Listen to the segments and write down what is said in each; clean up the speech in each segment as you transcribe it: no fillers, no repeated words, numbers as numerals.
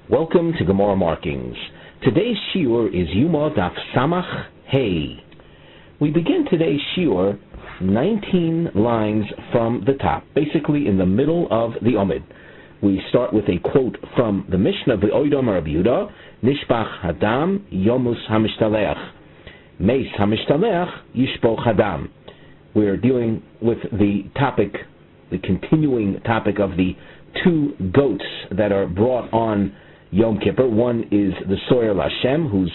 Welcome to Gemara Markings. Today's Shiur is Yuma Daf Samach Hey. We begin today's Shiur 19 lines from the top, basically in the middle of the Omid. We start with a quote from the Mishnah, V'oidom Rav Yehuda, Nishbach Hadam Yomus Hamishtalech, Meis Hamishtalech Yishpoch Hadam. We're dealing with the topic, the continuing topic of the two goats that are brought on Yom Kippur. One is the Soyer Lashem, whose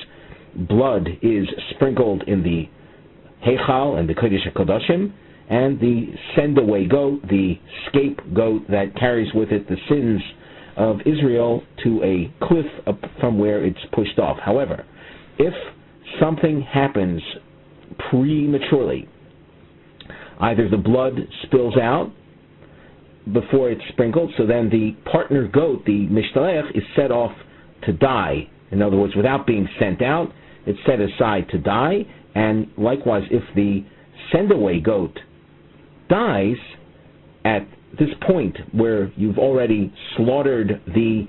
blood is sprinkled in the Heichal and the Kodesh HaKodashim, and the send-away goat, the scapegoat that carries with it the sins of Israel to a cliff from where it's pushed off. However, if something happens prematurely, either the blood spills out before it's sprinkled, so then the partner goat, the mishtalech, is set off to die. In other words, without being sent out, it's set aside to die. And likewise, if the send-away goat dies at this point where you've already slaughtered the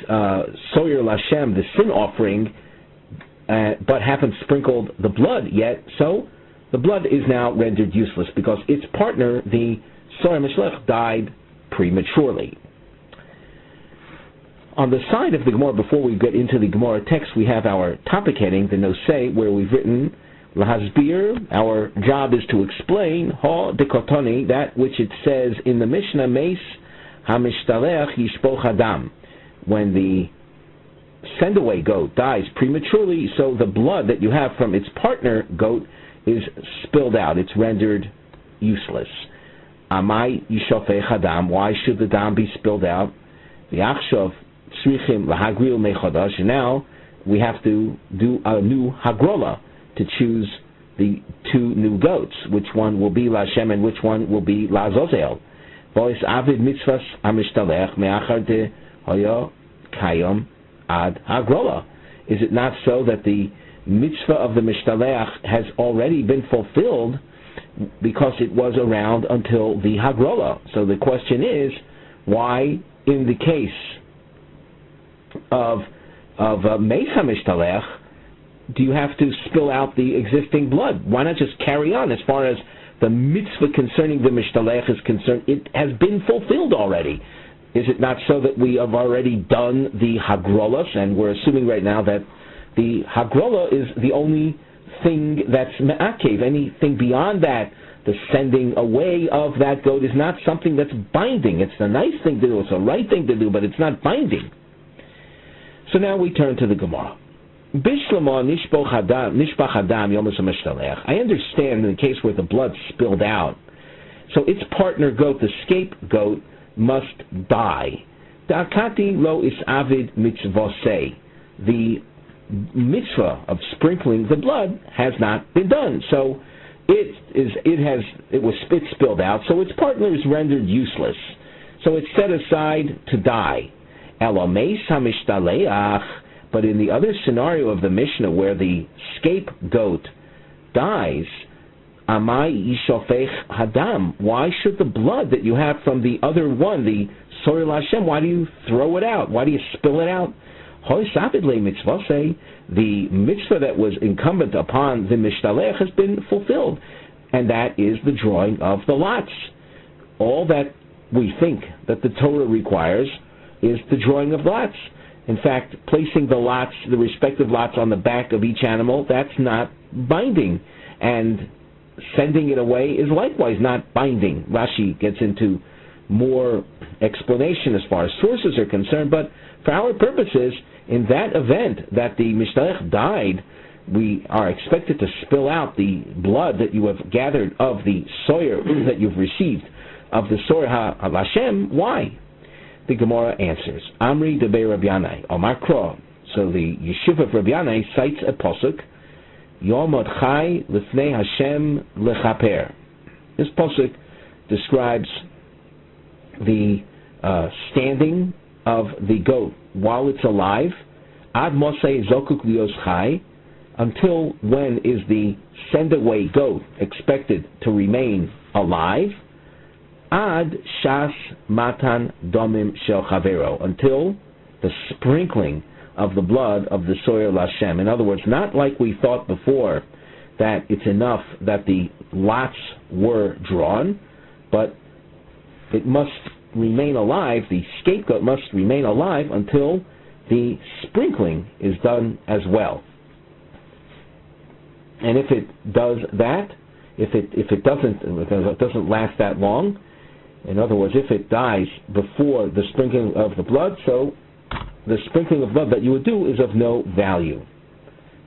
Soyer Lashem, the sin offering, but haven't sprinkled the blood yet, so the blood is now rendered useless because its partner, the Soyer Mishlech, died prematurely. On the side of the Gemara, before we get into the Gemara text, we have our topic heading, the Nosei, where we've written Lahasbir. Our job is to explain Ha Dekotoni, that which it says in the Mishnah, Meis Hamishtalech Yishpoch Hadam. When the send-away goat dies prematurely, so the blood that you have from its partner goat is spilled out. It's rendered useless. Amai Yishofech Hadam. Why should the dam be spilled out? The Achshov Tzrichim Lahagril Mechodash. Now we have to do a new Hagrola to choose the two new goats. Which one will be Lashem and which one will be Lazozel? Voice Avid Mitzvahs Amishtalech Meachar de Hoyo Kayom Ad Hagrola. Is it not so that the mitzvah of the Mishtalech has already been fulfilled because it was around until the Hagrola? So the question is, why in the case of Meis HaMishtalech do you have to spill out the existing blood? Why not just carry on? As far as the mitzvah concerning the Mishtalech is concerned, it has been fulfilled already. Is it not so that we have already done the Hagrolas, and we're assuming right now that the Hagrola is the only thing that's me'akev? Anything beyond that, the sending away of that goat, is not something that's binding. It's a nice thing to do, it's a right thing to do, but it's not binding. So now we turn to the Gemara. Bishlama nishbach hadam yomus hamishtalech. I understand in the case where the blood spilled out, so its partner goat, the scapegoat, must die. Da'akati lo is avid mitzvosei. The mitzvah of sprinkling the blood has not been done, so it was spilled out, so its partner is rendered useless. So it's set aside to die. Elomeis hamishtalech. But in the other scenario of the Mishnah where the scapegoat dies, Amai Yishofech Hadam, why should the blood that you have from the other one, the Soyer Lashem, why do you throw it out? Why do you spill it out? The mitzvah that was incumbent upon the Mishtalech has been fulfilled, and that is the drawing of the lots. All that we think that the Torah requires is the drawing of lots. In fact, placing the lots, the respective lots on the back of each animal, that's not binding. And sending it away is likewise not binding. Rashi gets into more explanation as far as sources are concerned, but for our purposes, in that event that the Mishtalech died, we are expected to spill out the blood that you have gathered of the Soyer that you've received, of the Soyer HaLashem. Why? The Gemara answers, Amri debei Rabbi Yanai, Omar Kro. So the Yeshiva of Rabbi Yanai cites a posuk, Yom Chai Lifnei Hashem Lechaper. This posuk describes the standing of the goat while it's alive, Ad Mosei Zokuk Lios Chai, until when is the send-away goat expected to remain alive? Ad Shas Matan Domim Shel Chavero, until the sprinkling of the blood of the soyer Lashem. In other words, not like we thought before that it's enough that the lots were drawn, but it must remain alive, the scapegoat must remain alive until the sprinkling is done as well. And if it does that, if it doesn't last that long, in other words, if it dies before the sprinkling of the blood, so the sprinkling of blood that you would do is of no value.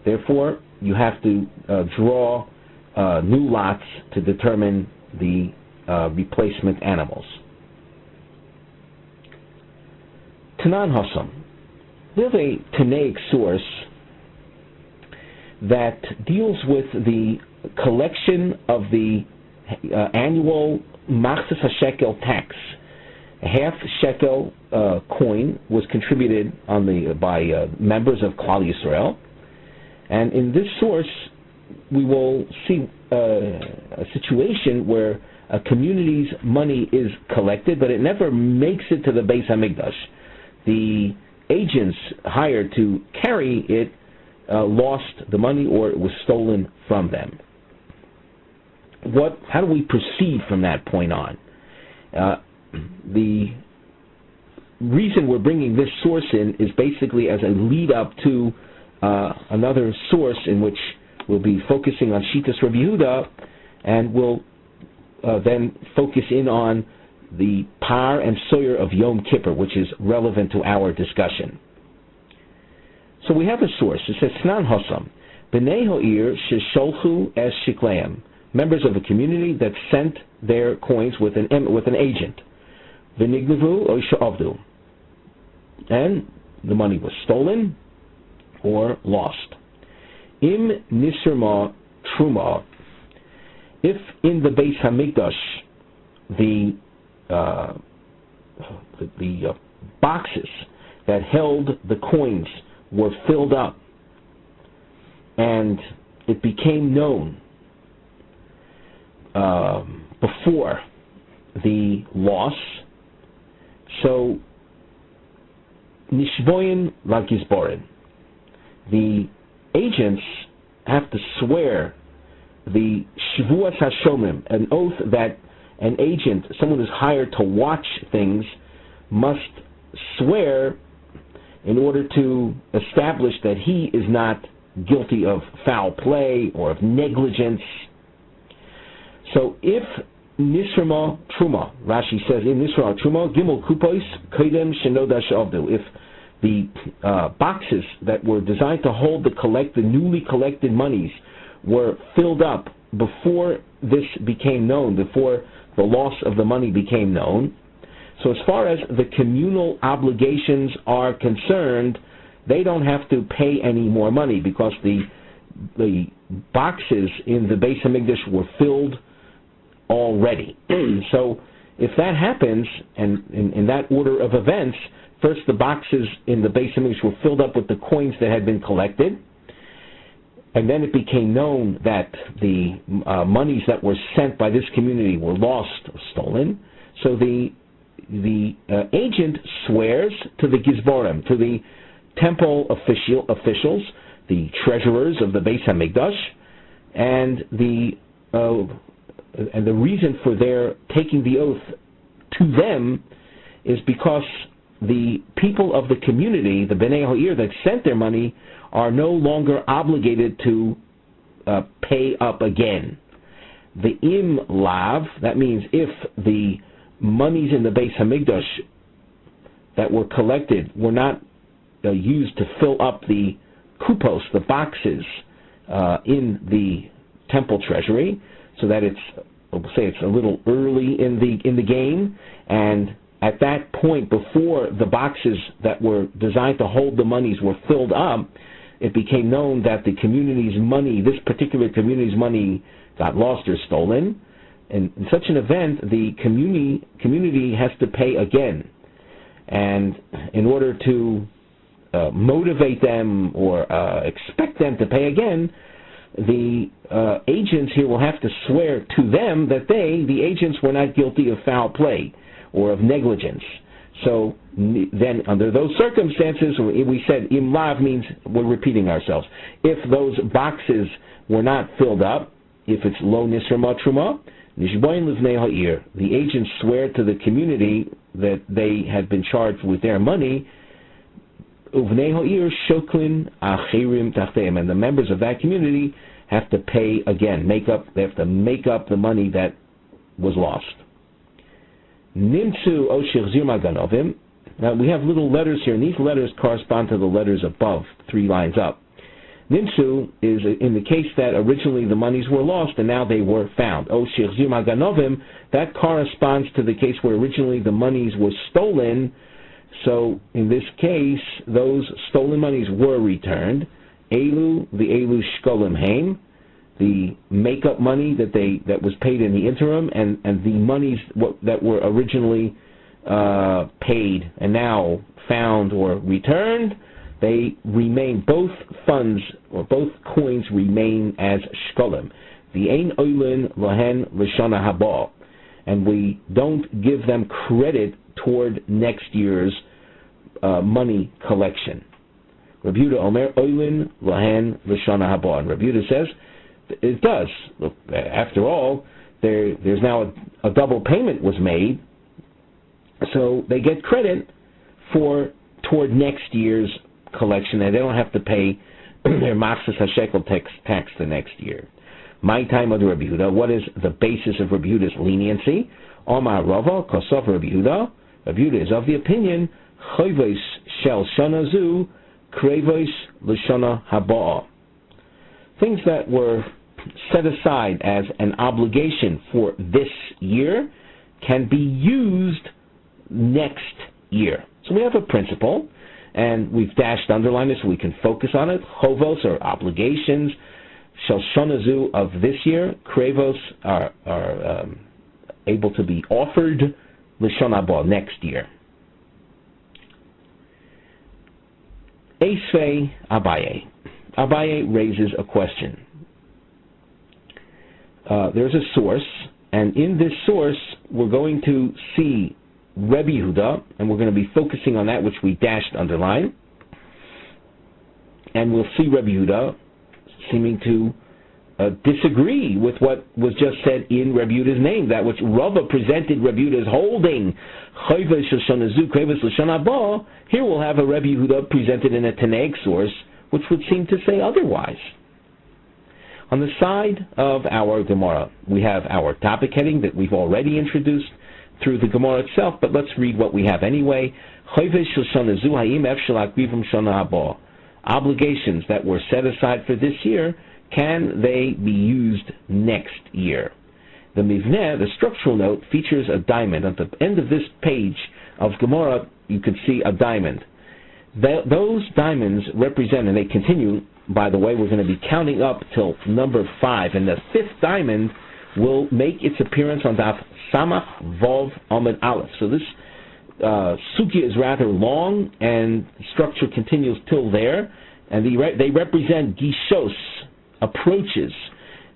Therefore, you have to draw new lots to determine the replacement animals. Tanan Hasam. We have a Tanaic source that deals with the collection of the annual Machzas HaShekel tax. A half shekel coin was contributed by members of Klal Yisrael, and in this source we will see a situation where a community's money is collected, but it never makes it to the Beis HaMikdash. The agents hired to carry it lost the money, or it was stolen from them. How do we proceed from that point on? The reason we're bringing this source in is basically as a lead up to another source in which we'll be focusing on Shitas Rabbi Yehuda, and we'll then focus in on the Par and Soyer of Yom Kippur, which is relevant to our discussion. So we have a source. It says, Snan Hosam, B'nei Ha'ir Shesholchu Es Shikleim, members of a community that sent their coins with an agent. V'nignevu o she'avdu, and the money was stolen or lost. Im nisrma truma, if in the Beis Hamikdash the boxes that held the coins were filled up, and it became known before the loss, so nishboyin lagizborin, the agents have to swear the shvuas hashomrim, an oath that an agent, someone who's hired to watch things, must swear in order to establish that he is not guilty of foul play or of negligence. So if Nisrama Truma, Rashi says in Nisrama Truma, Gimel Kupos, Kedem Shenoda Shavdu, if the boxes that were designed to hold the newly collected monies were filled up before this became known, before the loss of the money became known. So as far as the communal obligations are concerned, they don't have to pay any more money because the boxes in the Beis Hamikdash were filled already. So if that happens, and in that order of events, first the boxes in the Beis Hamikdash were filled up with the coins that had been collected, and then it became known that the monies that were sent by this community were lost or stolen. So the agent swears to the Gizborim, to the temple officials, the treasurers of the Beis Hamikdash, and the reason for their taking the oath to them is because the people of the community, the Bnei Ha'ir that sent their money, are no longer obligated to pay up again. The im lav, that means if the monies in the Beis Hamikdash that were collected were not used to fill up the kupos, the boxes in the temple treasury, so that we'll say it's a little early in the game, and at that point, before the boxes that were designed to hold the monies were filled up, it became known that the community's money, this particular community's money, got lost or stolen. And in such an event, the community has to pay again. And in order to motivate them or expect them to pay again, the agents here will have to swear to them that the agents were not guilty of foul play or of negligence. So then, under those circumstances, we said im lav means we're repeating ourselves. If those boxes were not filled up, if it's lo nisr matruma, nishboin livnei ha'ir, the agents swear to the community that they had been charged with their money. Uvnei ha'ir shoklin achirim tachteim, and the members of that community have to pay again, they have to make up the money that was lost. Nimtzu oshir zir maganovim. Now we have little letters here, and these letters correspond to the letters above, 3 lines up. Nimtzu is in the case that originally the monies were lost and now they were found. Oshir zir maganovim, that corresponds to the case where originally the monies were stolen. So in this case, those stolen monies were returned. Elu, the elu shkolim heim, the make-up money that was paid in the interim, and the monies that were originally paid and now found or returned, they remain, both funds or both coins remain as shkolim. The ein oilin lahen l'shana haba, and we don't give them credit toward next year's money collection. Rabbi Yehuda Omer oilin lahen l'shana haba, and Rabbi Yehuda says it does. Look, after all, there's now a double payment was made, so they get credit toward next year's collection, and they don't have to pay their Machzis HaShekel tax the next year. My time of Rabbi Yehuda, what is the basis of Rabbi Yehuda's leniency? Omar Rava, Kosov Rabbi Yehuda. Rabbi Yehuda is of the opinion, Choyvos shel shana zu, krevos l'shana haba'ah. Things that were set aside as an obligation for this year can be used next year. So we have a principle, and we've underlined it so we can focus on it. Chovos are obligations. Shel shana zu of this year. Krevos are able to be offered l'shana haba next year. Esvei Abaye. Abaye raises a question. There's a source, and in this source we're going to see Rebbe Yehuda, and we're going to be focusing on that which we underline, and we'll see Rebbe Yehuda seeming to disagree with what was just said in Rebbe Yehuda's name, that which Rava presented Rebbe Yehuda as holding. Here we'll have a Rebbe Yehuda presented in a Tanaic source, which would seem to say otherwise. On the side of our Gemara, we have our topic heading that we've already introduced through the Gemara itself, but let's read what we have anyway. Obligations that were set aside for this year, can they be used next year? The Mivneh, the structural note, features a diamond. At the end of this page of Gemara, you can see a diamond. Those diamonds represent, and they continue, by the way, we're going to be counting up till number 5, and the 5th diamond will make its appearance on Daf Samach Vov Amud Aleph. So this sugya is rather long, and the structure continues till there, and they represent gishos, approaches,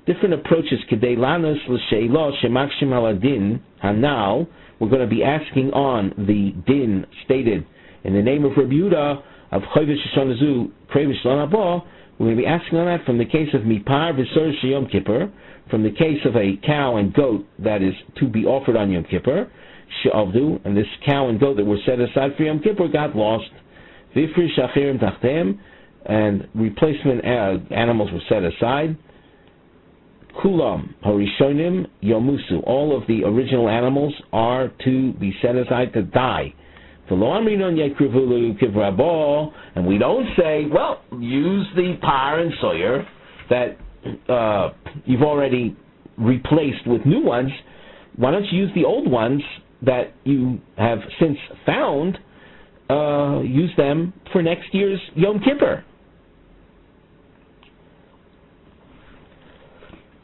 different approaches. Kedei lanos l'sheila shemakshim aladin hanal. We're going to be asking on the din stated in the name of Rabbi Yehuda of Chodesh Shana Zu Krevish Lana Ba. We're going to be asking on that from the case of Mipar V'Sor Yom Kippur, from the case of a cow and goat that is to be offered on Yom Kippur, She'avdu, and this cow and goat that were set aside for Yom Kippur got lost. V'Ifri Shachirim Tachtem, and replacement animals were set aside. Kulam Harishonim Yomusu, all of the original animals are to be set aside to die. And we don't say, well, use the par and sawyer that you've already replaced with new ones. Why don't you use the old ones that you have since found, use them for next year's Yom Kippur?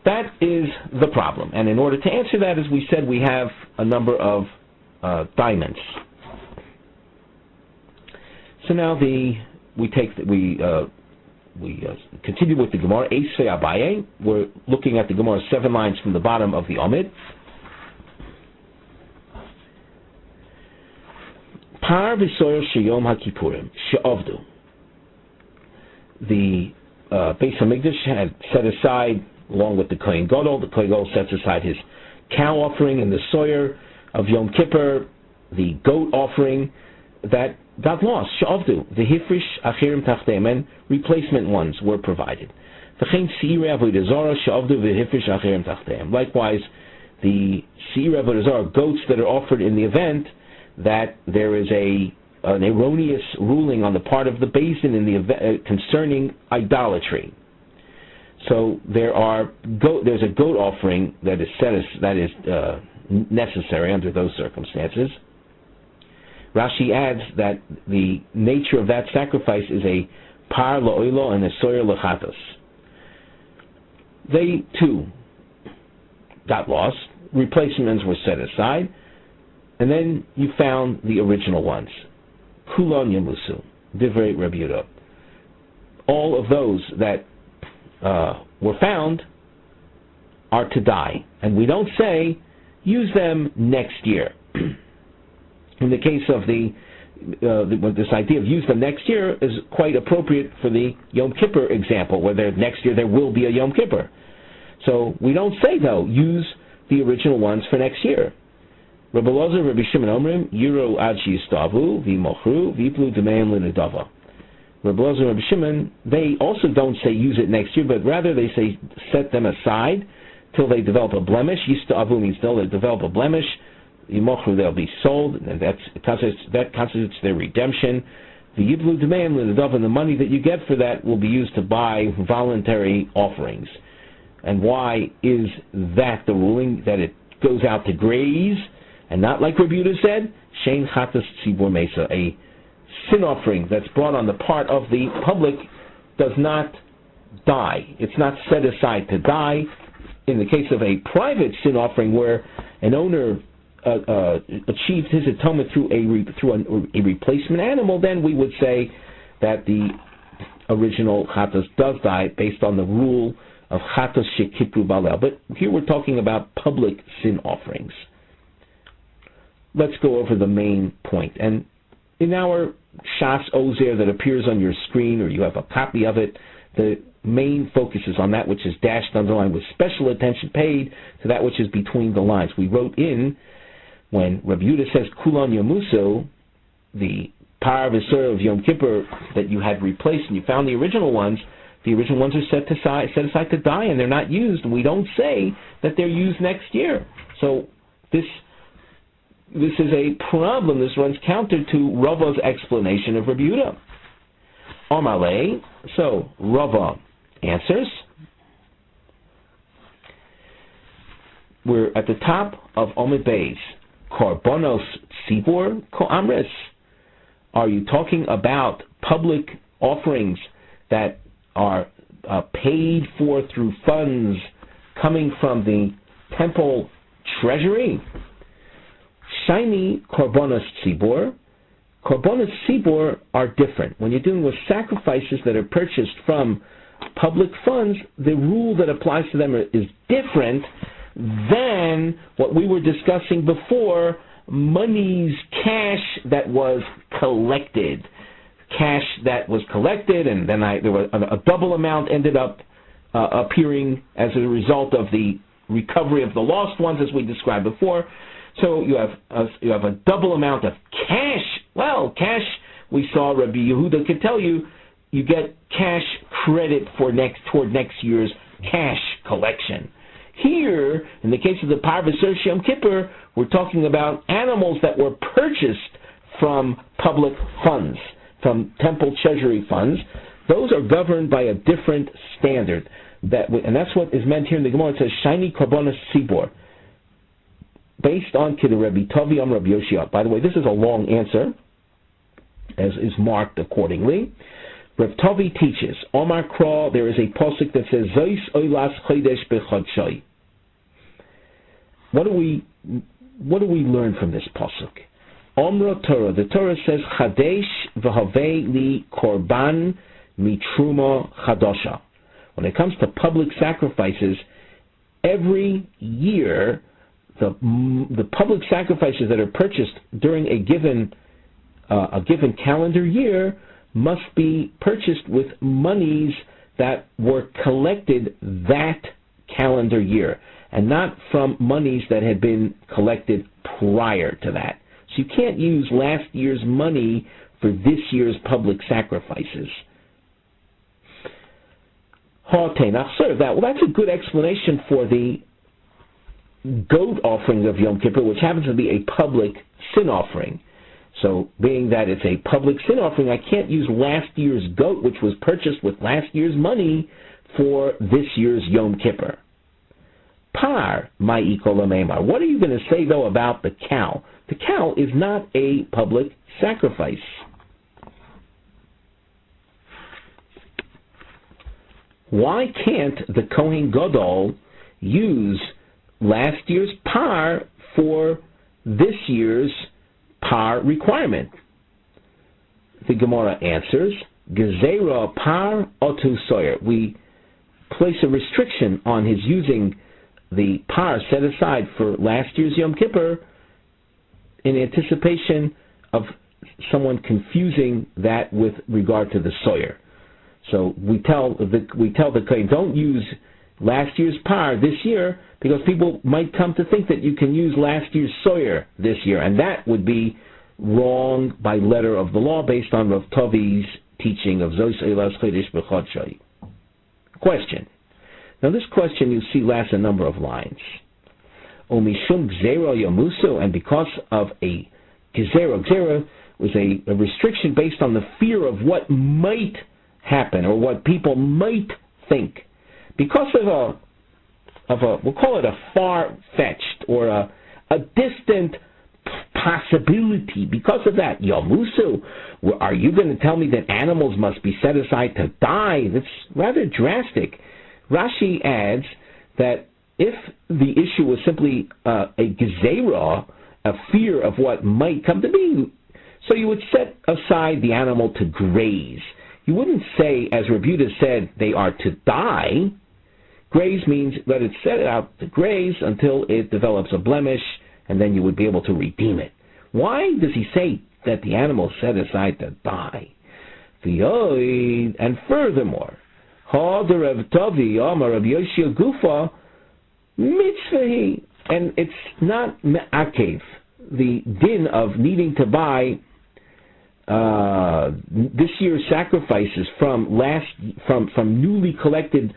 That is the problem. And in order to answer that, as we said, we have a number of diamonds. So now we continue with the Gemara. Esvei Abaye. We're looking at the Gemara 7 lines from the bottom of the Amid. Par v'soyer sheyom haKippurim she'avdu. The Beis Hamikdash had set aside, along with the Kohen Gadol, the Kohen Gadol sets aside his cow offering and the soyer of Yom Kippur, the goat offering, that got lost. She'avdu. The hifrish achirim tachteim, and replacement ones were provided. Likewise, the Shiur Avodah Zarah, goats that are offered in the event that there is an erroneous ruling on the part of the basin in the event, concerning idolatry. So there's a goat offering that is necessary under those circumstances. Rashi adds that the nature of that sacrifice is a par la'oilo and a soyer l'chatos. They too got lost. Replacements were set aside, and then you found the original ones. Kulon Yamusu, Divrei Rabbi Yehuda. All of those that were found are to die, and we don't say use them next year. In the case of this idea of use them next year is quite appropriate for the Yom Kippur example, where next year there will be a Yom Kippur. So we don't say, though, use the original ones for next year. Rabbi Elazar, Rabbi Shimon Omrim, Yiro ad shistavu, v'mochru, v'iplu d'meim l'nedava. Rabbi Elazar and Rabbi Shimon, they also don't say use it next year, but rather they say set them aside till they develop a blemish. Yistavu means till they develop a blemish. V'mochru, they'll be sold, and that constitutes their redemption. The yiblu d'meim l'nedava, and the money that you get for that will be used to buy voluntary offerings. And why is that the ruling, that it goes out to graze, and not like Rabbi Yehuda said, shein chatas tzibur mesa, a sin offering that's brought on the part of the public does not die. It's not set aside to die. In the case of a private sin offering where an owner achieved his atonement through a replacement animal, then we would say that the original chatas does die based on the rule of chatos shekipru balel. But here we're talking about public sin offerings. Let's go over the main point. And in our Shas Ozer that appears on your screen, or you have a copy of it, the main focus is on that which is dashed underlined with special attention paid to that which is between the lines. We wrote in, when Rabbi Yehuda says Kulon Yomuso, the par v'sur of Yom Kippur that you had replaced and you found the original ones are set aside to die, and they're not used. And we don't say that they're used next year. So this is a problem. This runs counter to Rava's explanation of Rabbi Yehuda. Amalei. So Rava answers. We're at the top of Omid Beis. Korbanos tzibur ko'amris. Are you talking about public offerings that are paid for through funds coming from the temple treasury? Shiny korbanos tzibur. Korbanos tzibur are different. When you're dealing with sacrifices that are purchased from public funds, the rule that applies to them is different than what we were discussing before, monies, cash that was collected. Cash that was collected, and then there was a double amount ended up appearing as a result of the recovery of the lost ones, as we described before. So you have a double amount of cash. Well, cash, we saw Rabbi Yehuda could tell you get cash credit toward next year's cash collection. Here, in the case of the Par V'Ser Yom Kippur, we're talking about animals that were purchased from public funds, from temple treasury funds. Those are governed by a different standard. And that's what is meant here in the Gemara. It says, Shiny Korbanos Tzibor. Based on Kid Rabbi Tavi Am Rabbi Yoshia. By the way, this is a long answer, as is marked accordingly. Rabbi Tavi teaches, Omar Kra, there is a pasuk that says, Zois Oilas Chodesh B'Chodshoi. What do we learn from this pasuk? Omra Torah, the Torah says, Chadesh v'havei li korban mitruma chadosha. When it comes to public sacrifices, every year, the public sacrifices that are purchased during a given a given calendar year must be purchased with monies that were collected that calendar year, and not from monies that had been collected prior to that. So you can't use last year's money for this year's public sacrifices. Well, that's a good explanation for the goat offering of Yom Kippur, which happens to be a public sin offering. So, being that it's a public sin offering, I can't use last year's goat, which was purchased with last year's money, for this year's Yom Kippur. Par ma'ikola meimar. What are you going to say, though, about the cow? The cow is not a public sacrifice. Why can't the Kohen Gadol use last year's par for this year's par requirement? The Gemara answers, Gezerah par otu soyer. We place a restriction on his using the par set aside for last year's Yom Kippur in anticipation of someone confusing that with regard to the soyer. So we tell the Kohen, don't use last year's par this year, because people might come to think that you can use last year's soyer this year, and that would be wrong by letter of the law based on Rav Tovi's teaching of Zos Eilas Chodesh B'Chodshai. Question. Now this question you see lasts a number of lines. Omishum Gzera Yamusu, and because of a Gzera was a restriction based on the fear of what might happen or what people might think. Because of we'll call it a far-fetched or a distant possibility, because of that, Yamusu, are you going to tell me that animals must be set aside to die? That's rather drastic. Rashi adds that if the issue was simply a gezerah, a fear of what might come to be, so you would set aside the animal to graze. You wouldn't say, as Rebuta said, they are to die. Graze means let it set it out to graze until it develops a blemish, and then you would be able to redeem it. Why does he say that the animal is set aside to die? And furthermore, and it's not me'akev, the din of needing to buy this year's sacrifices from newly collected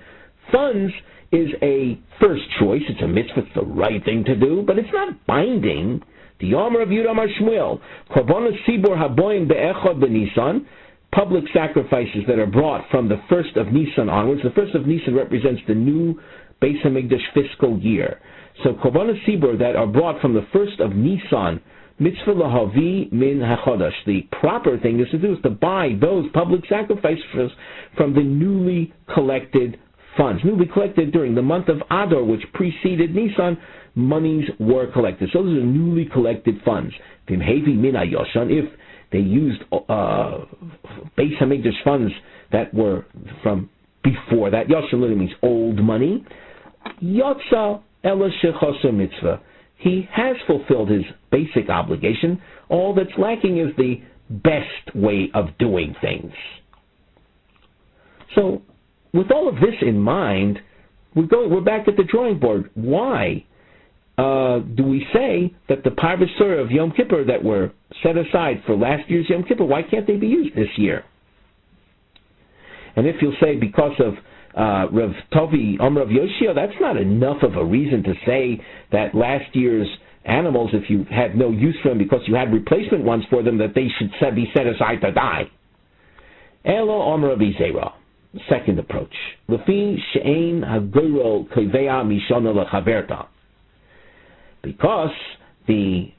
funds is a first choice. It's a mitzvah. It's the right thing to do, but it's not binding. The Yomer of Yudam Shmuel, Korbanos Sibur Haboim Be'echad B'Nisan, public sacrifices that are brought from the 1st of Nisan onwards. The 1st of Nisan represents the new Beis HaMikdash fiscal year. So Korbanos Sibur that are brought from the 1st of Nisan, Mitzvah Lahavi Min HaChodesh. The proper thing is to buy those public sacrifices from the newly collected funds. Newly collected during the month of Adar, which preceded Nisan, monies were collected. So those are newly collected funds. If they used Beis HaMikdash funds that were from before that, Yoshan literally means old money, Yotza Ela Shechosa Mitzvah. He has fulfilled his basic obligation. All that's lacking is the best way of doing things. So, with all of this in mind, we're back at the drawing board. Why do we say that the Parvasur of Yom Kippur that were set aside for last year's Yom Kippur, why can't they be used this year? And if you'll say because of Rav Tovi, Rav Yoshio, that's not enough of a reason to say that last year's animals, if you had no use for them because you had replacement ones for them, that they should be set aside to die. Elo Rav Zera. Second approach. Lefi she'ein hagoro kovea mishona lechaverta. Because the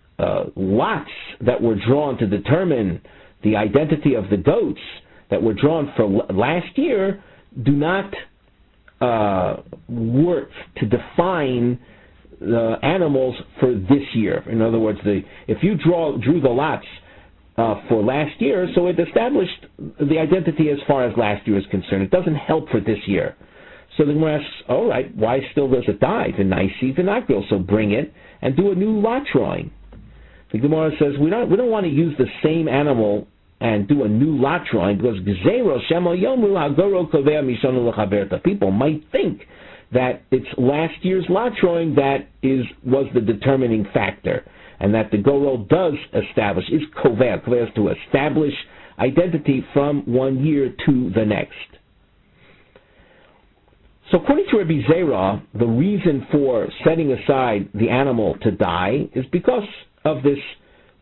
lots that were drawn to determine the identity of the goats that were drawn for last year do not work to define the animals for this year. In other words, if you drew the lots for last year, so it established the identity as far as last year is concerned. It doesn't help for this year. So the Gemara asks, all right, why still does it die? The Naisi Vinagril, so bring it and do a new lot drawing. The Gemara says we don't want to use the same animal and do a new lot drawing because people might think that it's last year's lot drawing that was the determining factor, and that the Gorol does establish, is kover. Kover is to establish identity from one year to the next. So according to Rabbi Zera, the reason for setting aside the animal to die is because of this,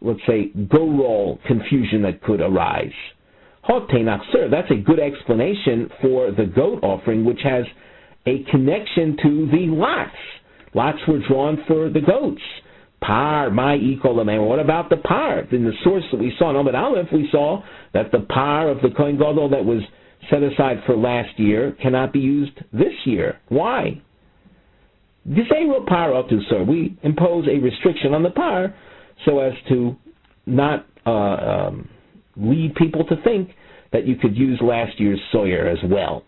let's say, Gorol confusion that could arise. That's a good explanation for the goat offering, which has a connection to the lots. Lots were drawn for the goats. Par, my equal. What about the par? In the source that we saw in Amud Aleph, we saw that the par of the Kohen Gadol that was set aside for last year cannot be used this year. Why? Gzeiro par otu, sir. We impose a restriction on the par so as to not lead people to think that you could use last year's soyer as well.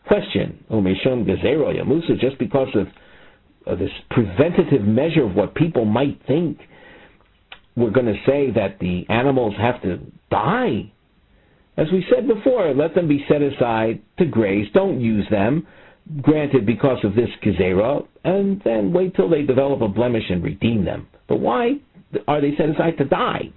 Question: Umeshom Gzeiro Yamusa, just because of this preventative measure of what people might think, we're going to say that the animals have to die. As we said before, let them be set aside to graze. Don't use them, granted because of this gezerah, and then wait till they develop a blemish and redeem them. But why are they set aside to die?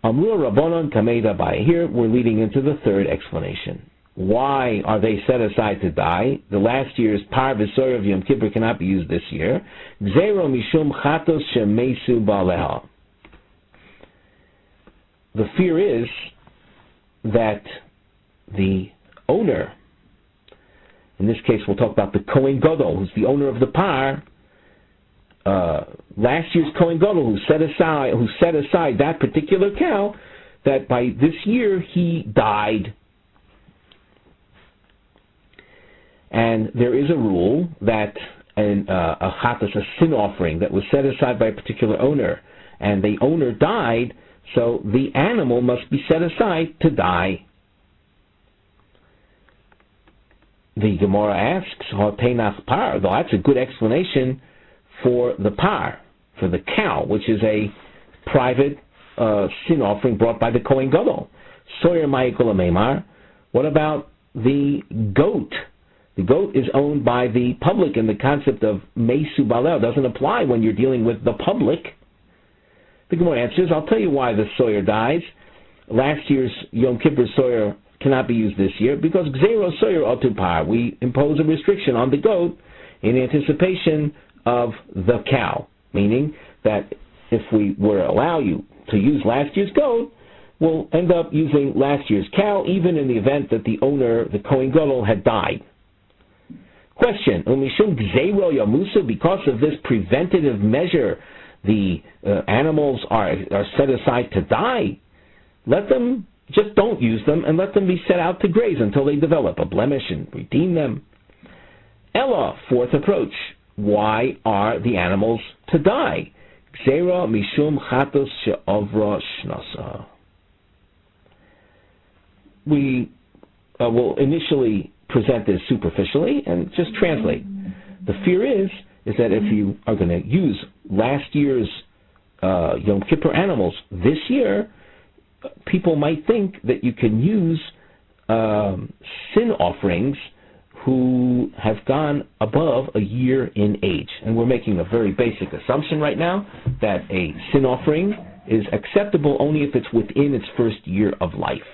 Amru Rabbanon Kameda Bai. Here we're leading into the third explanation. Why are they set aside to die? The last year's par v'soyer of Yom Kippur cannot be used this year. Gzeiro mishum chatos shemesu baleha. The fear is that the owner, in this case we'll talk about the Kohen Gadol, who's the owner of the par, last year's Kohen Gadol, who set aside that particular cow, that by this year he died. And there is a rule that a chatas, a sin offering that was set aside by a particular owner, and the owner died, so the animal must be set aside to die. The Gemara asks, "Ha'teinach par." Though that's a good explanation for the par, for the cow, which is a private sin offering brought by the Kohen Gadol. Soyer ma'ikol meimar. What about the goat? The goat is owned by the public, and the concept of meisu balel doesn't apply when you're dealing with the public. The Gemara answers, I'll tell you why the soyer dies. Last year's Yom Kippur soyer cannot be used this year because gzeiro soyer otu par. We impose a restriction on the goat in anticipation of the cow, meaning that if we were to allow you to use last year's goat, we'll end up using last year's cow, even in the event that the owner, the Kohen Gadol, had died. Question: Umishum gzeiro yamusu, because of this preventative measure, the animals are set aside to die. Just don't use them, and let them be set out to graze until they develop a blemish and redeem them. Ella, fourth approach. Why are the animals to die? Gzeira mishum chatos she'ovra shnasa. We will initially present this superficially and just translate. The fear is that if you are going to use last year's Yom Kippur animals this year, people might think that you can use sin offerings who have gone above a year in age. And we're making a very basic assumption right now that a sin offering is acceptable only if it's within its first year of life.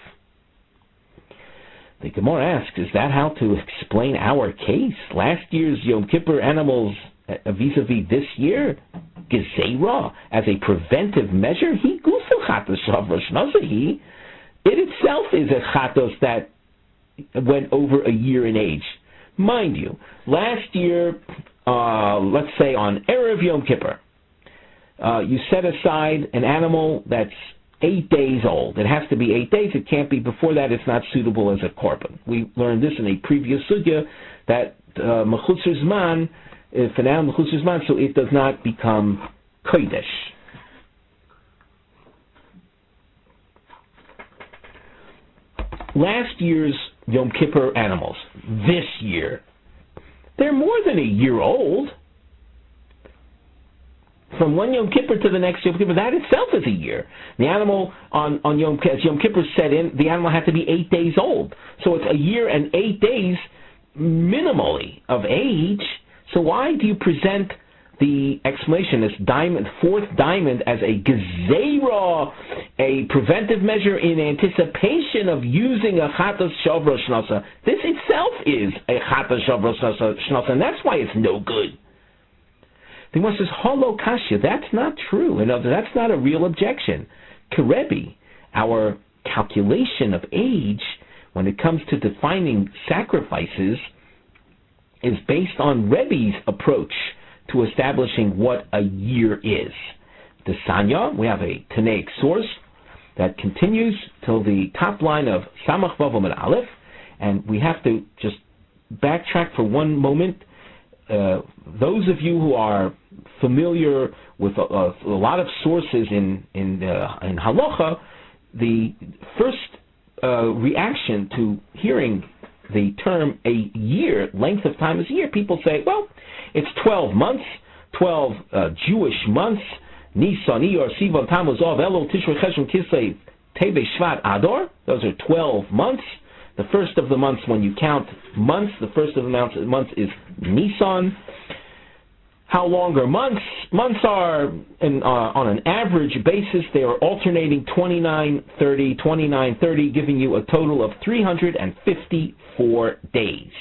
The Gemara asks, is that how to explain our case? Last year's Yom Kippur animals vis-a-vis this year, Gezeira, as a preventive measure, he gufu chatos shavra shnasahi. It itself is a chatos that went over a year in age. Mind you, last year, let's say on Erev Yom Kippur, you set aside an animal that's 8 days old. It has to be 8 days. It can't be before that. It's not suitable as a korban. We learned this in a previous sugya that mechutz zman, for now mechutz zman, so it does not become kodesh. Last year's Yom Kippur animals, this year, they're more than a year old. from one Yom Kippur to the next Yom Kippur, that itself is a year. The animal on Yom Kippur set in, the animal had to be 8 days old. So it's a year and 8 days minimally of age. So why do you present the explanation, this diamond, fourth diamond, as a gezerah, a preventive measure in anticipation of using a chatas shavra shnasa? This itself is a chatas shavra shnasa, and that's why it's no good. The Gemara says, holo kasha, that's not true. In other words, that's not a real objection. Kerebi, our calculation of age, when it comes to defining sacrifices, is based on Rebbe's approach to establishing what a year is. The Sanya, we have a Tanaic source that continues till the top line of Samach Vav Amud Aleph, and we have to just backtrack for one moment. Those of you who are familiar with a lot of sources in Halacha, the first reaction to hearing the term a year, length of time is a year, people say, well, it's 12 months, 12 Jewish months, Nisan, Iyar, Sivan, Tammuz, Av, Elul, Tishrei, Cheshvan, Kislev, Teves, Shvat, Adar. Those are 12 months. The first of the months, when you count months, the first of the months is Nisan. How long are months? Months are, on an average basis, they are alternating 29-30, giving you a total of 354 days.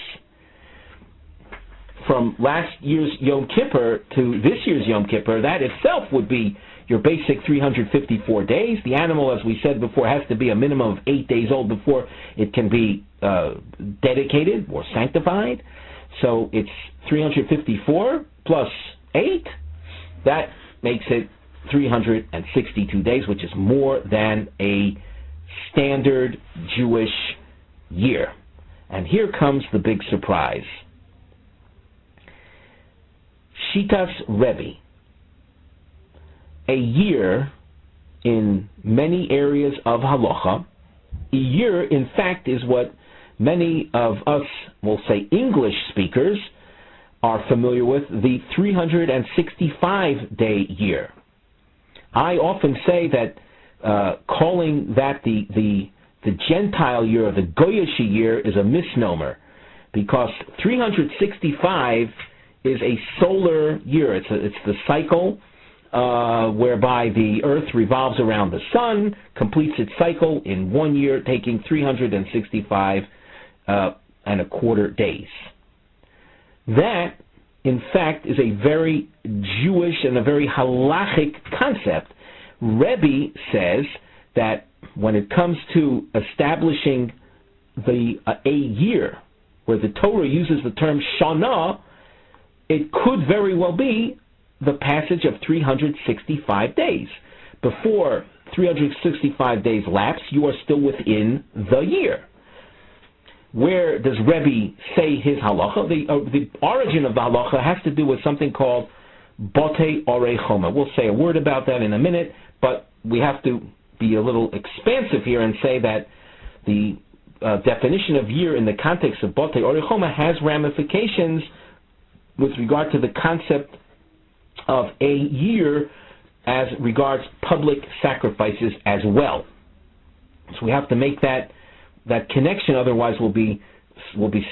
From last year's Yom Kippur to this year's Yom Kippur, that itself would be your basic 354 days. The animal, as we said before, has to be a minimum of 8 days old before it can be dedicated or sanctified. So it's 354 plus 8. That makes it 362 days, which is more than a standard Jewish year. And here comes the big surprise. Shitas Rebbe. A year in many areas of halacha, a year, in fact, is what many of us, we'll say English speakers, are familiar with, the 365-day year. I often say that calling that the Gentile year or the Goyish year is a misnomer, because 365 is a solar year. It's the cycle whereby the earth revolves around the sun, completes its cycle in 1 year, taking 365 and a quarter days. That, in fact, is a very Jewish and a very halachic concept. Rebbe says that when it comes to establishing a year, where the Torah uses the term shana, it could very well be the passage of 365 days. Before 365 days lapse, you are still within the year. Where does Rebbe say his halacha? The origin of the halacha has to do with something called Botei Orei Choma. We'll say a word about that in a minute, but we have to be a little expansive here and say that the definition of year in the context of Botei Orei Choma has ramifications with regard to the concept of a year as regards public sacrifices as well. So we have to make that connection, otherwise we'll be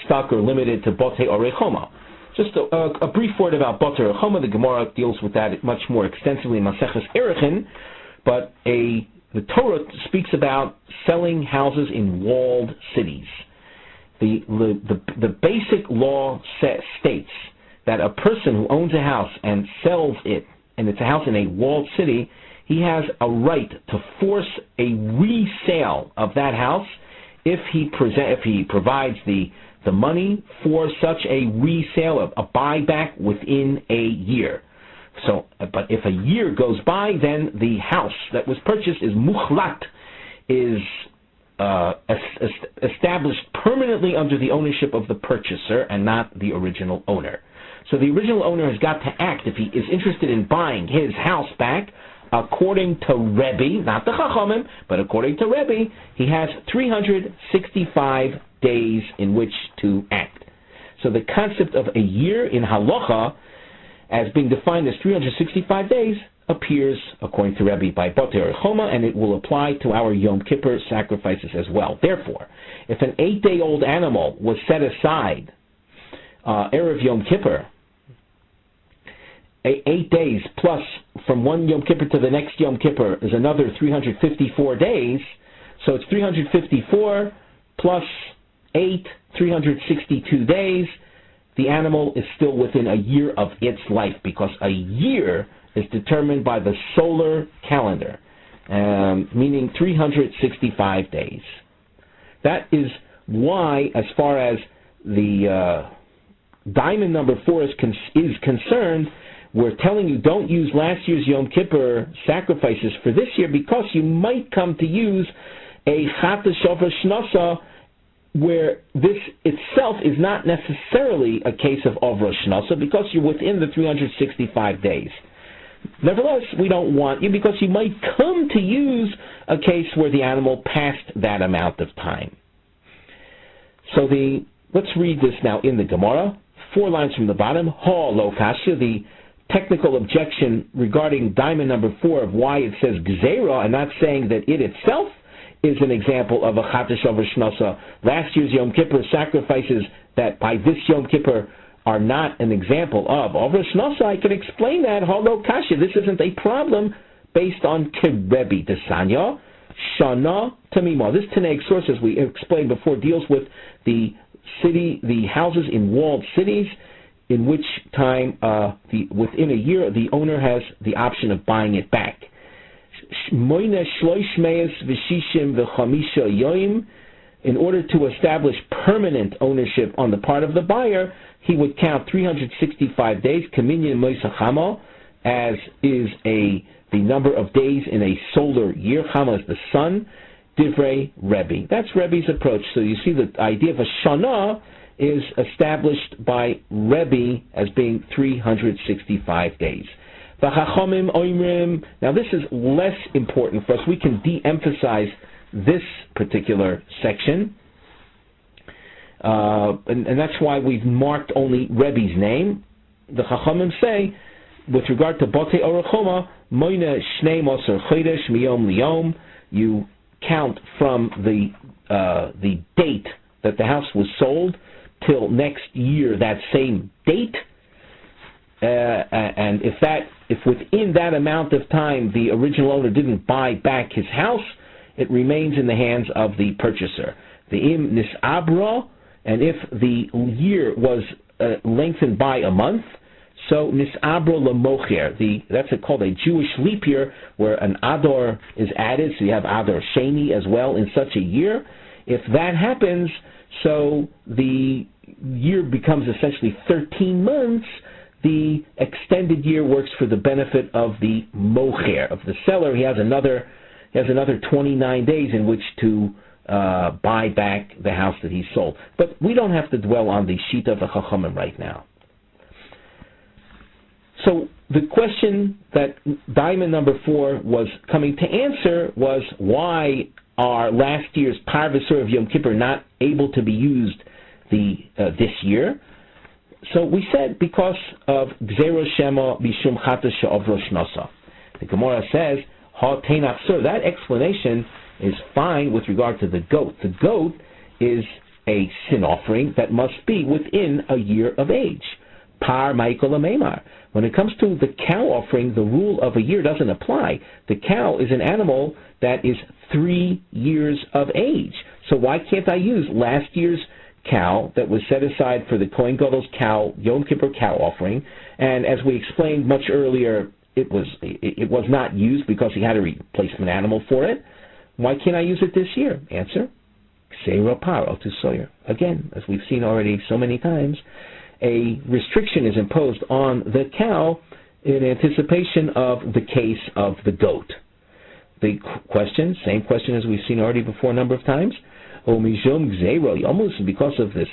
stuck or limited to Botei Orei Choma. Just a brief word about Botei Orei Choma. The Gemara deals with that much more extensively in Maseches Erechim, but the Torah speaks about selling houses in walled cities. The basic law states that a person who owns a house and sells it, and it's a house in a walled city, he has a right to force a resale of that house if he provides the money for such a resale, a buyback within a year. So, but if a year goes by, then the house that was purchased is muchlat, is established permanently under the ownership of the purchaser and not the original owner. So the original owner has got to act if he is interested in buying his house back. According to Rebbe, not the Chachamim, but according to Rebbe, he has 365 days in which to act. So the concept of a year in halacha, as being defined as 365 days appears, according to Rebbe, by Botei or Choma, and it will apply to our Yom Kippur sacrifices as well. Therefore, if an 8-day-old animal was set aside Erev Yom Kippur, 8 days plus from one Yom Kippur to the next Yom Kippur is another 354 days, so it's 354 plus 8, 362 days. The animal is still within a year of its life, because a year is determined by the solar calendar, meaning 365 days. That is why, as far as the diamond number 4 is concerned, we're telling you don't use last year's Yom Kippur sacrifices for this year, because you might come to use a Chat Shofar Shnasa, where this itself is not necessarily a case of Ovra Shnasa, because you're within the 365 days. Nevertheless, we don't want you, because you might come to use a case where the animal passed that amount of time. So let's read this now in the Gemara. 4 lines from the bottom. Ha lo kasha, the technical objection regarding diamond number 4 of why it says Gzeira and not saying that it itself is an example of a Chatash over Shnasa. Last year's Yom Kippur sacrifices that by this Yom Kippur are not an example of over Shnasa. I can explain that. Halo Kasha. This isn't a problem based on Kerebi Desanya Shana Tamima. This Tanaic source, as we explained before, deals with the houses in walled cities, in which time within a year the owner has the option of buying it back. In order to establish permanent ownership on the part of the buyer, he would count 365 days, as is the number of days in a solar year. Chama is the sun. Divrei Rebbe. That's Rebbe's approach. So you see the idea of a shana is established by Rebbe as being 365 days. The Chachamim Oimrim. Now this is less important for us. We can de-emphasize this particular section, and that's why we've marked only Rebbe's name. The Chachamim say, with regard to Botei Orachoma, Moina Shnei Moser Chodesh Miyom Liyom, you count from the date that the house was sold till next year, that same date, and if within that amount of time the original owner didn't buy back his house, it remains in the hands of the purchaser. The im nisabra, and if the year was lengthened by a month, so nisabra lemocher. That's called a Jewish leap year, where an ador is added, so you have ador sheni as well in such a year. If that happens, so the year becomes essentially 13 months. The extended year works for the benefit of the mocher, of the seller. He has another 29 days in which to buy back the house that he sold. But we don't have to dwell on the sheet of the Chachamim right now. So the question that diamond number 4 was coming to answer was, why are last year's Parvasur of Yom Kippur not able to be used this year? So we said because of Gzero Shema Bishum Chata She'ovro Shnasa. The Gemara says, Ha Teinach Sur. That explanation is fine with regard to the goat. The goat is a sin offering that must be within a year of age. Par Michael Amemar. When it comes to the cow offering, the rule of a year doesn't apply. The cow is an animal that is 3 years of age. So why can't I use last year's cow that was set aside for the Kohen Gadol's cow, Yom Kippur cow offering? And as we explained much earlier, it was not used because he had a replacement animal for it. Why can't I use it this year? Answer, Seira Par Otusoyer. Again, as we've seen already so many times, a restriction is imposed on the cow in anticipation of the case of the goat. The question, same question as we've seen already before a number of times, almost because of this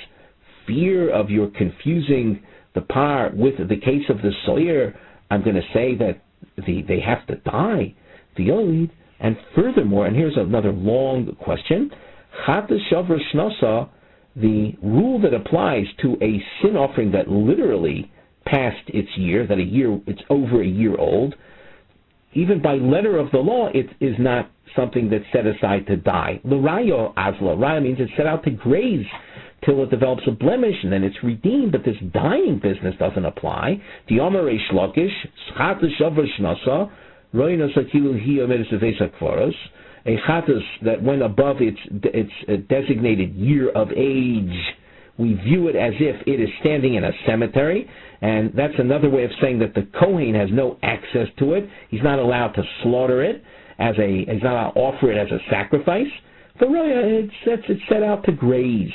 fear of your confusing the par with the case of the soyer, I'm going to say that they have to die, the Yolid. And furthermore, and here's another long question, Chata Shavra Shnasa, the rule that applies to a sin offering that literally past its year, that it's over a year old, even by letter of the law, it is not something that's set aside to die. L'raya azla. Raya means it's set out to graze till it develops a blemish, and then it's redeemed, but this dying business doesn't apply. Di'amar reish lakish, schata shavar shnasa, roina sakilu hi omedes v'vesa kvaros, a chatas that went above its designated year of age, we view it as if it is standing in a cemetery, and that's another way of saying that the Kohen has no access to it. He's not allowed to slaughter it, he's not allowed to offer it as a sacrifice. The Roya, it's set out to graze.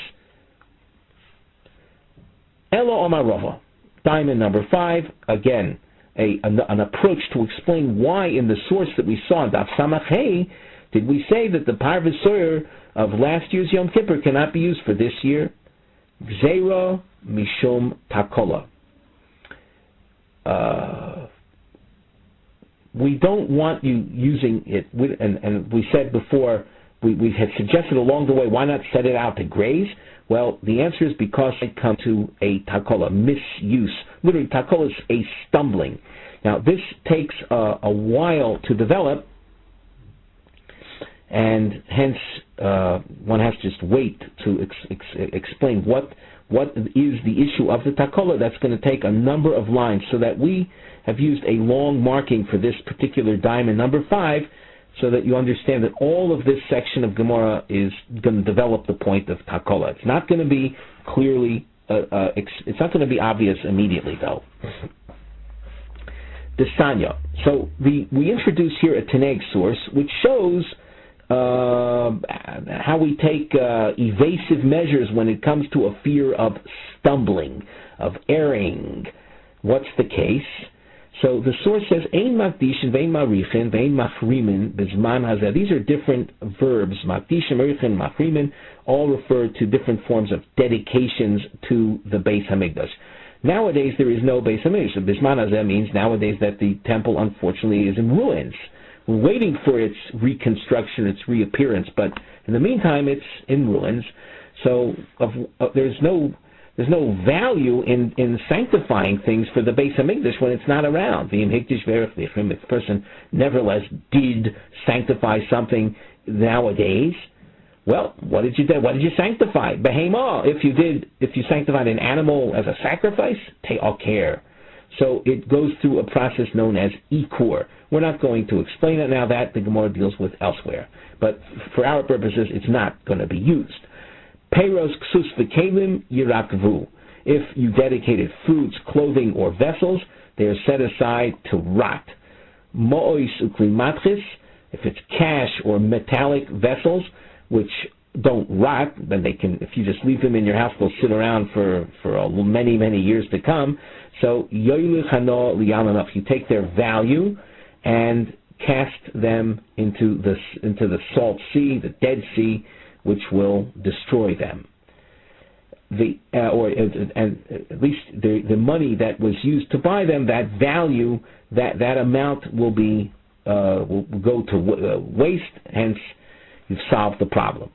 Elo Omarova, diamond number 5, again, an approach to explain why in the source that we saw in Daf Samach did we say that the Parvis Soyer of last year's Yom Kippur cannot be used for this year? Gzeira Mishum Takola. We don't want you using it, and we said before, we had suggested along the way, why not set it out to graze? Well, the answer is because it comes to a takola, misuse. Literally, takola is a stumbling. Now, this takes a while to develop, and hence one has to just wait to explain what is the issue of the takola. That's going to take a number of lines, so that we have used a long marking for this particular diamond number 5, so that you understand that all of this section of Gemara is going to develop the point of takola. It's not going to be clearly, it's not going to be obvious immediately, though. The Sanya. So we introduce here a Taneg source, which shows how we take evasive measures when it comes to a fear of stumbling, of erring. What's the case? So the source says, Ein makdishin, vein marichin, vein machrimin, bizman hazeh. These are different verbs. Makdishin, marichin, machrimin, all refer to different forms of dedications to the Beis Hamikdash. Nowadays, there is no Beis Hamikdash. So bizman hazeh means nowadays that the temple, unfortunately, is in ruins. We're waiting for its reconstruction, its reappearance, but in the meantime, it's in ruins. So there's no value in sanctifying things for the Beis Hamikdash when it's not around. If a person nevertheless did sanctify something nowadays, well, what did you do? What did you sanctify? Behema. If you sanctified an animal as a sacrifice, te'aker. So it goes through a process known as ikur. We're not going to explain it now. That the Gemara deals with elsewhere. But for our purposes, it's not going to be used. Peiros ksus v'kelim yirakvu. If you dedicated fruits, clothing, or vessels, they are set aside to rot. Mo'ois uklimatchis. If it's cash or metallic vessels, which don't rot, then they can. If you just leave them in your house, they'll sit around for many, many years to come. So yoylu chano liyamanaf. You take their value and cast them into the salt sea, the Dead Sea, which will destroy them. And at least the money that was used to buy them, that value, that amount will go to waste. Hence, you've solved the problem.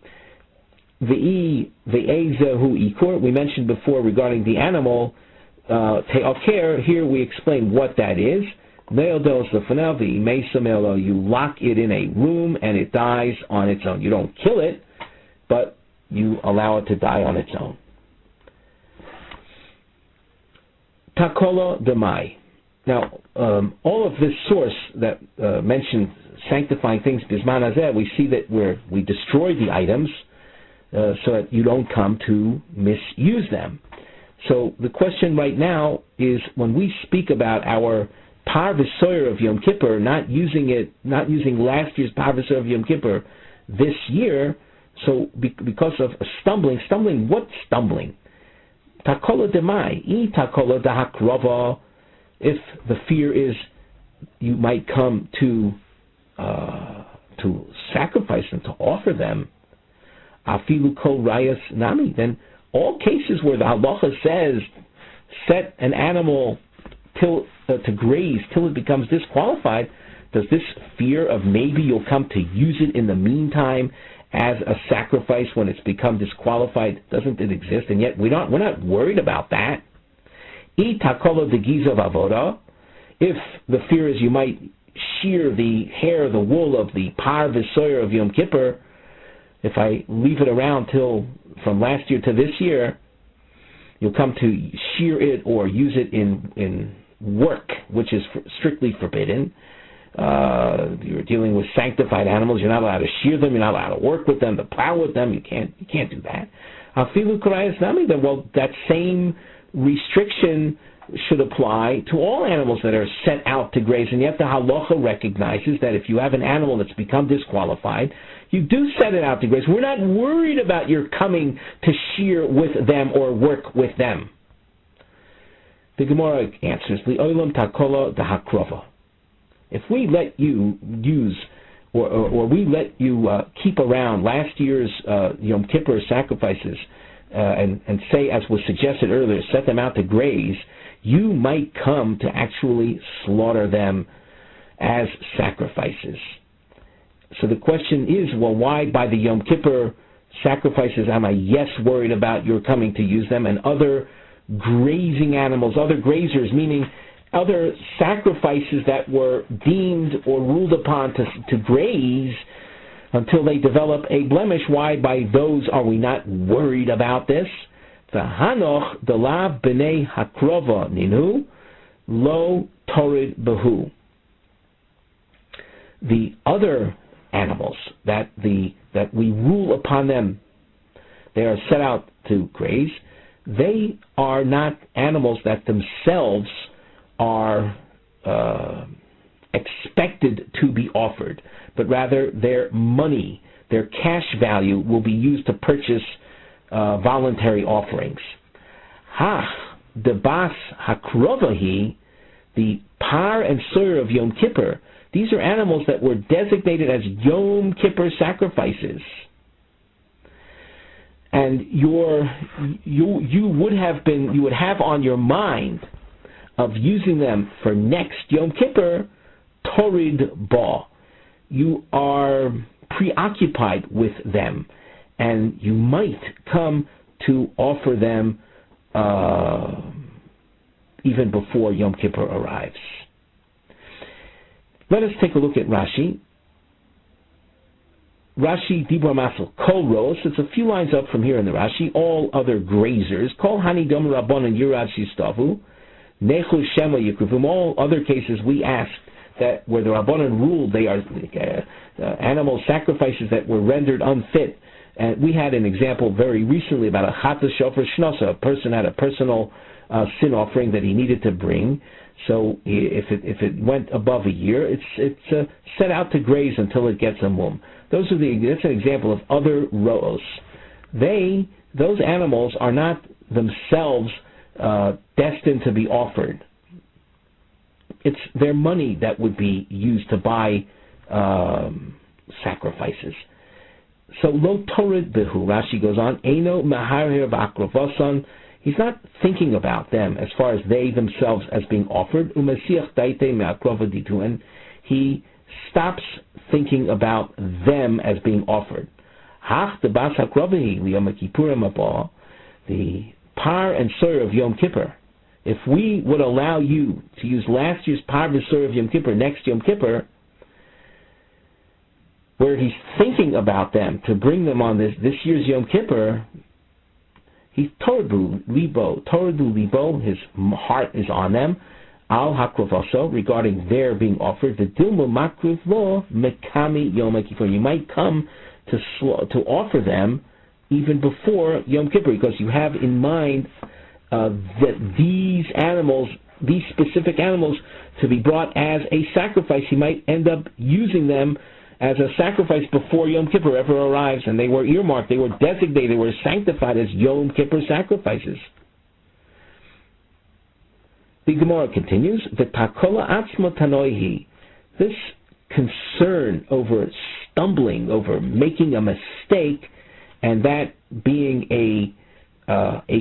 The ezehu ikur, we mentioned before regarding the animal. Te'aker, here we explain what that is. You lock it in a room and it dies on its own. You don't kill it, but you allow it to die on its own. Takola demai. Now, all of this source that mentioned sanctifying things, bisman hazeh, we see that we destroy the items so that you don't come to misuse them. So the question right now is, when we speak about our Par V'Soyer of Yom Kippur, not using last year's Par V'Soyer of Yom Kippur this year, so because of stumbling, what stumbling? Takola demai, takola dahakrava. If the fear is you might come to sacrifice them, to offer them, afilu kol rayas nami, then all cases where the halacha says set an animal to graze till it becomes disqualified, does this fear of maybe you'll come to use it in the meantime as a sacrifice when it's become disqualified, doesn't it exist? And yet we're not worried about that. Itakolo de gizav avoda. If the fear is you might shear the hair, the wool of the par v'soyer of Yom Kippur, if I leave it around till from last year to this year, you'll come to shear it or use it in work, which is strictly forbidden. You're dealing with sanctified animals. You're not allowed to shear them. You're not allowed to work with them, to plow with them. You can't do that. Well, that same restriction should apply to all animals that are set out to graze, and yet the halacha recognizes that if you have an animal that's become disqualified, you do set it out to graze. We're not worried about your coming to shear with them or work with them. The Gemara answers, Li'olam takola dahakrova. If we let you use, or we let you keep around last year's Yom Kippur sacrifices, and say, as was suggested earlier, set them out to graze, you might come to actually slaughter them as sacrifices. So the question is, well, why by the Yom Kippur sacrifices am I worried about your coming to use them, and other grazing animals, other grazers, meaning other sacrifices that were deemed or ruled upon to graze until they develop a blemish, why by those are we not worried about this? V'hanoch delav b'nei hakrova ninu lo torid behu. The other animals that we rule upon them, they are set out to graze. They are not animals that themselves are expected to be offered, but rather their money, their cash value will be used to purchase voluntary offerings. Hach debas hakrovahi, the par and soyer of Yom Kippur, these are animals that were designated as Yom Kippur sacrifices. And you would have on your mind of using them for next Yom Kippur, torid ba. You are preoccupied with them, and you might come to offer them even before Yom Kippur arrives. Let us take a look at Rashi. Rashi Dibra Masel Kol Ros. It's a few lines up from here in the Rashi. All other grazers. Kol Hani Dom Rabban and Yurad Shistavu. Nechu Shema Yikruvim. All other cases we asked that where the Rabbanan ruled they are animal sacrifices that were rendered unfit. And we had an example very recently about a Chata Shofar Shnosa. A person had a personal sin offering that he needed to bring. So if it went above a year, it's set out to graze until it gets a mum. That's an example of other ro'os. Those animals are not themselves destined to be offered. It's their money that would be used to buy sacrifices. So lo torid behu, Rashi goes on, Eino maharher v'akrovasan. He's not thinking about them as far as they themselves as being offered. Umesiach daite me'akrova ditu, and he stops thinking about them as being offered. Hach debas hakrovahi liyom kippurim abah, the par and soyer of Yom Kippur. If we would allow you to use last year's par and soyer of Yom Kippur next Yom Kippur, where he's thinking about them to bring them on this year's Yom Kippur, he's tordu libo, his heart is on them, al hakrovaso, regarding their being offered, the dilma makruv lo mekami Yom Kippur. You might come to offer them even before Yom Kippur, because you have in mind that these animals, these specific animals, to be brought as a sacrifice. You might end up using them as a sacrifice before Yom Kippur ever arrives, and they were earmarked, they were designated, they were sanctified as Yom Kippur sacrifices. The Gemara continues, V'takola atzma tanoihi. This concern over stumbling, over making a mistake, and that being a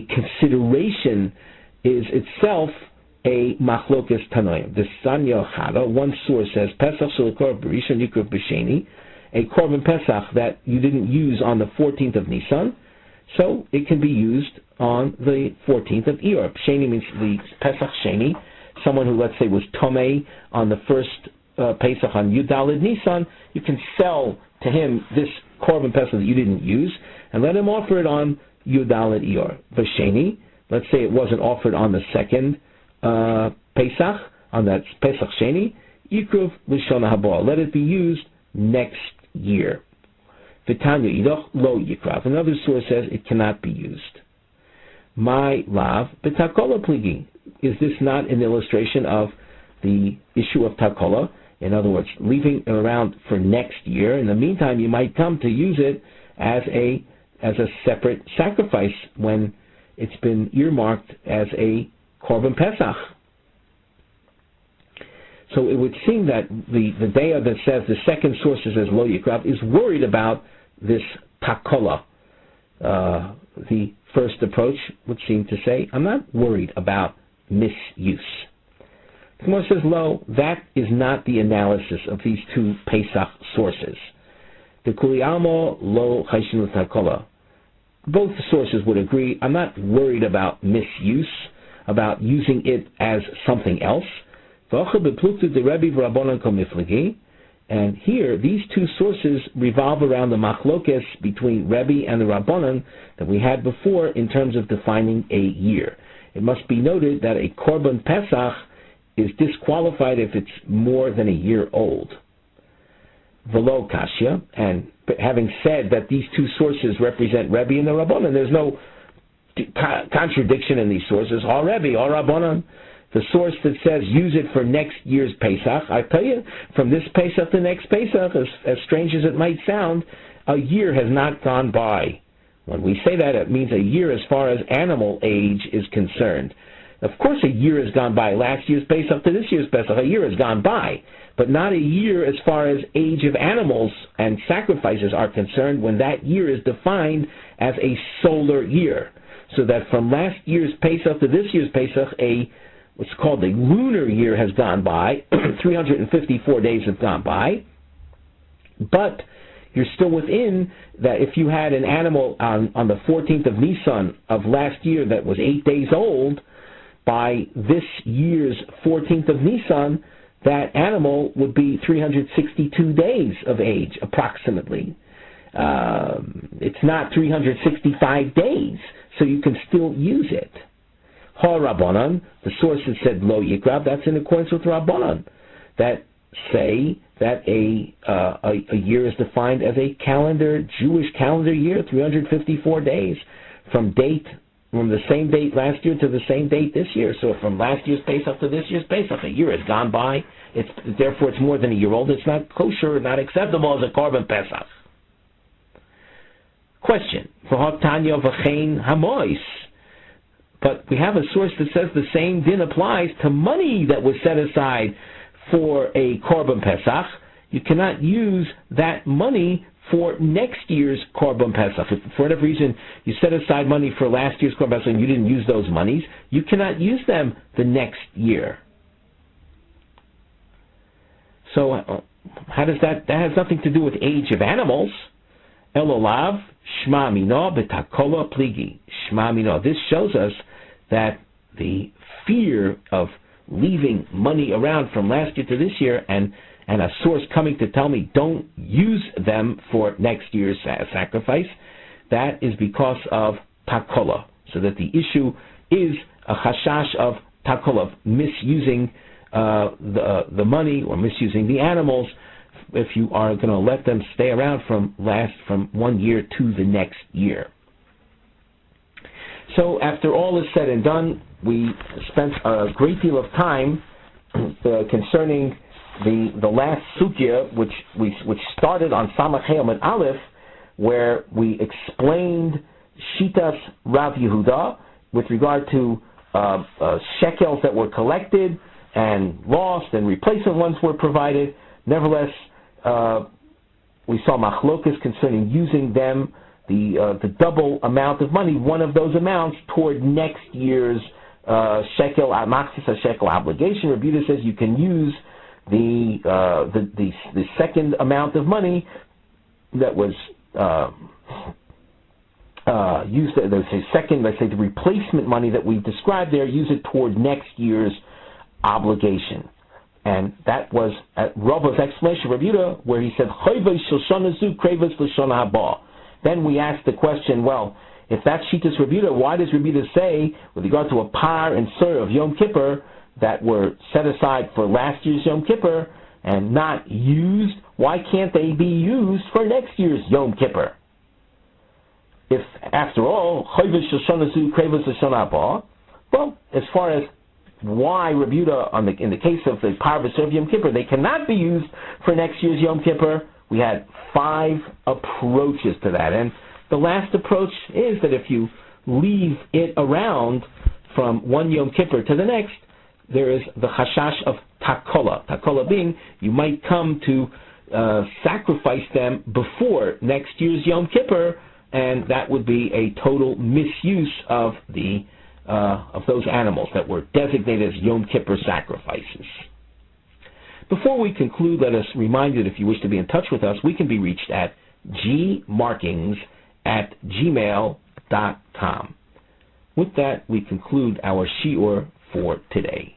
consideration is itself a machlokas tanoim. The Sanya Chada, one source says, Pesach Shalakor B'Rishon Yikruv B'Sheni, a korban Pesach that you didn't use on the 14th of Nisan, So it can be used on the 14th of Iyar. Sheni means the Pesach Sheni. Someone who, let's say, was Tomei on the first Pesach on Yudalid Nisan, you can sell to him this Korban Pesach that you didn't use and let him offer it on Yudalid Iyar. V'Sheni, let's say it wasn't offered on the second Pesach, on that Pesach Sheni, Yikruv L'Shona Haba. Let it be used next year. V'Tanya Idoch Lo Yikrav. Another source says it cannot be used. My lav b'takola pligi. Is this not an illustration of the issue of takola? In other words, leaving it around for next year. In the meantime, you might come to use it as a separate sacrifice when it's been earmarked as a Korban Pesach. So it would seem that the Deya that says the second source says Lo Yikrav is worried about this takola. The first approach would seem to say, I'm not worried about misuse. The Gemara says, Lo, that is not the analysis of these two Pesach sources. The Kuliyamo Lo Chayshin Takola. Both sources would agree, I'm not worried about misuse, about using it as something else. And here, these two sources revolve around the machlokes between Rebbe and the Rabbanan that we had before in terms of defining a year. It must be noted that a Korban Pesach is disqualified if it's more than a year old. Velo Kashya, and having said that these two sources represent Rebbe and the Rabbanan, there's no contradiction in these sources. All Rebbe, all Rabbanan. The source that says use it for next year's Pesach, I tell you, from this Pesach to next Pesach, as strange as it might sound, a year has not gone by. When we say that, it means a year as far as animal age is concerned. Of course a year has gone by. Last year's Pesach to this year's Pesach, a year has gone by. But not a year as far as age of animals and sacrifices are concerned when that year is defined as a solar year. So that from last year's Pesach to this year's Pesach, what's called a lunar year has gone by. 354 days have gone by. But you're still within that. If you had an animal on the 14th of Nisan of last year that was 8 days old, by this year's 14th of Nisan, that animal would be 362 days of age, approximately. It's not 365 days, so you can still use it. Ha Rabbanan, the source that said Lo Yikrav, that's in accordance with Rabbanan, that say that a year is defined as a Jewish calendar year, 354 days, from the same date last year to the same date this year. So from last year's Pesach to this year's Pesach, a year has gone by. Therefore, it's more than a year old. It's not kosher, not acceptable as a Korban Pesach. Question: V'hotanya v'chein hamois. But we have a source that says the same din applies to money that was set aside for a Korban Pesach. You cannot use that money for next year's Korban Pesach. If for whatever reason you set aside money for last year's Korban Pesach and you didn't use those monies, you cannot use them the next year. So how does that has nothing to do with age of animals. Elolav, Shma Mino, Betakola Pligi. Shma Mino. This shows us that the fear of leaving money around from last year to this year and a source coming to tell me don't use them for next year's sacrifice, that is because of takola. So that the issue is a chashash of takola, of misusing the money or misusing the animals if you are going to let them stay around from 1 year to the next year. So after all is said and done, we spent a great deal of time concerning the last sugya, which started on Samach Hayom and Aleph, where we explained Shitas Rav Yehuda with regard to shekels that were collected and lost and replacement ones were provided. Nevertheless, we saw machlokas concerning using them, the double amount of money, one of those amounts, toward next year's shekel, maxis shekel obligation. Rabbi Yehuda says you can use the second amount of money that was use the replacement money that we've described there, use it toward next year's obligation. And that was Rava's explanation, Rav Yehuda, where he said, then we asked the question, well, if that's Shitas Rav Yehuda, why does Rav Yehuda say, with regard to a par and sur of Yom Kippur, that were set aside for last year's Yom Kippur and not used, why can't they be used for next year's Yom Kippur? If, after all, well, as far as why Rav Yehuda, in the case of the par v'ser of Yom Kippur, they cannot be used for next year's Yom Kippur, we had 5 approaches to that. And the last approach is that if you leave it around from one Yom Kippur to the next, there is the chashash of takola. Takola being, you might come to sacrifice them before next year's Yom Kippur, and that would be a total misuse of those animals that were designated as Yom Kippur sacrifices. Before we conclude, let us remind you that if you wish to be in touch with us, we can be reached at gmarkings@gmail.com. With that, we conclude our Shiur for today.